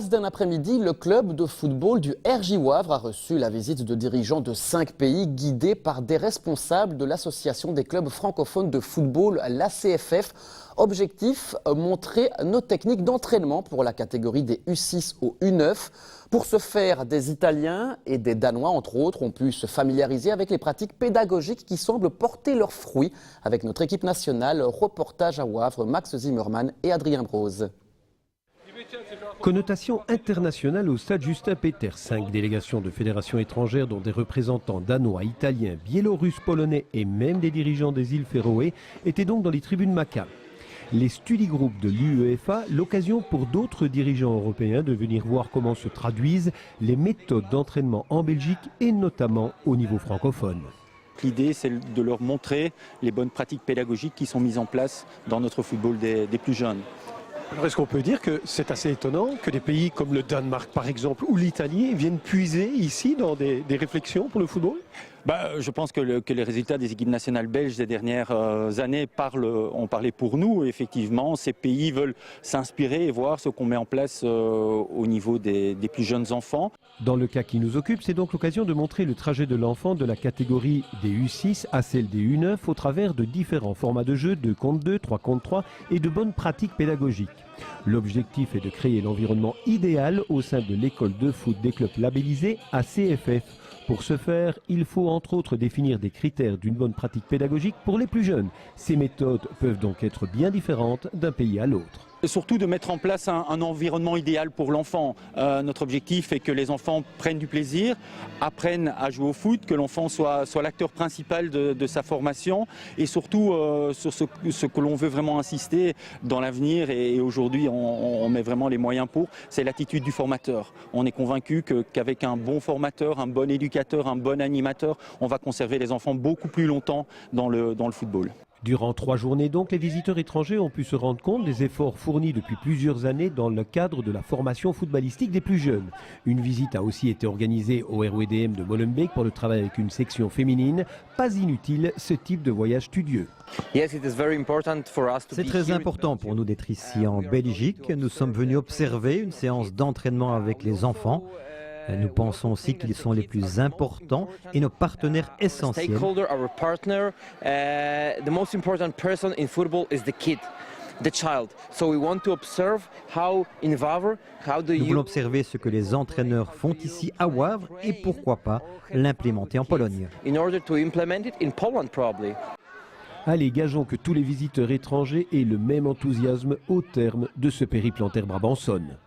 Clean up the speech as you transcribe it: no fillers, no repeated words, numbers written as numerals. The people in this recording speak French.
D'un après-midi, le club de football du RJ Wavre a reçu la visite de dirigeants de 5 pays guidés par des responsables de l'association des clubs francophones de football, l'ACFF. Objectif, montrer nos techniques d'entraînement pour la catégorie des U6 au U9. Pour ce faire, des Italiens et des Danois, entre autres, ont pu se familiariser avec les pratiques pédagogiques qui semblent porter leurs fruits. Avec notre équipe nationale, reportage à Wavre, Max Zimmermann et Adrien Broz. Connotation internationale au stade Justin Peter. 5 délégations de fédérations étrangères dont des représentants danois, italiens, biélorusses, polonais et même des dirigeants des îles Féroé étaient donc dans les tribunes Maca. Les study groups de l'UEFA, l'occasion pour d'autres dirigeants européens de venir voir comment se traduisent les méthodes d'entraînement en Belgique et notamment au niveau francophone. L'idée, c'est de leur montrer les bonnes pratiques pédagogiques qui sont mises en place dans notre football des plus jeunes. Alors est-ce qu'on peut dire que c'est assez étonnant que des pays comme le Danemark par exemple ou l'Italie viennent puiser ici dans des réflexions pour le football ? Je pense que les résultats des équipes nationales belges des dernières années ont parlé pour nous. Effectivement, ces pays veulent s'inspirer et voir ce qu'on met en place au niveau des plus jeunes enfants. Dans le cas qui nous occupe, c'est donc l'occasion de montrer le trajet de l'enfant de la catégorie des U6 à celle des U9 au travers de différents formats de jeu, 2 contre 2, 3 contre 3 et de bonnes pratiques pédagogiques. L'objectif est de créer l'environnement idéal au sein de l'école de foot des clubs labellisés ACFF. Pour ce faire, il faut entre autres définir des critères d'une bonne pratique pédagogique pour les plus jeunes. Ces méthodes peuvent donc être bien différentes d'un pays à l'autre. Et surtout de mettre en place un environnement idéal pour l'enfant. Notre objectif est que les enfants prennent du plaisir, apprennent à jouer au foot, que l'enfant soit l'acteur principal de sa formation et surtout sur ce que l'on veut vraiment insister dans l'avenir et aujourd'hui on met vraiment les moyens pour, c'est l'attitude du formateur. On est convaincu qu'avec un bon formateur, un bon éducateur, un bon animateur, on va conserver les enfants beaucoup plus longtemps dans le football. Durant 3 journées donc, les visiteurs étrangers ont pu se rendre compte des efforts fournis depuis plusieurs années dans le cadre de la formation footballistique des plus jeunes. Une visite a aussi été organisée au RWDM de Molenbeek pour le travail avec une section féminine. Pas inutile ce type de voyage studieux. C'est très important pour nous d'être ici en Belgique. Nous sommes venus observer une séance d'entraînement avec les enfants. Nous pensons aussi qu'ils sont les plus importants et nos partenaires essentiels. Nous voulons observer ce que les entraîneurs font ici à Wavre et pourquoi pas l'implémenter en Pologne. Allez, gageons que tous les visiteurs étrangers aient le même enthousiasme au terme de ce périple en terre brabançonne.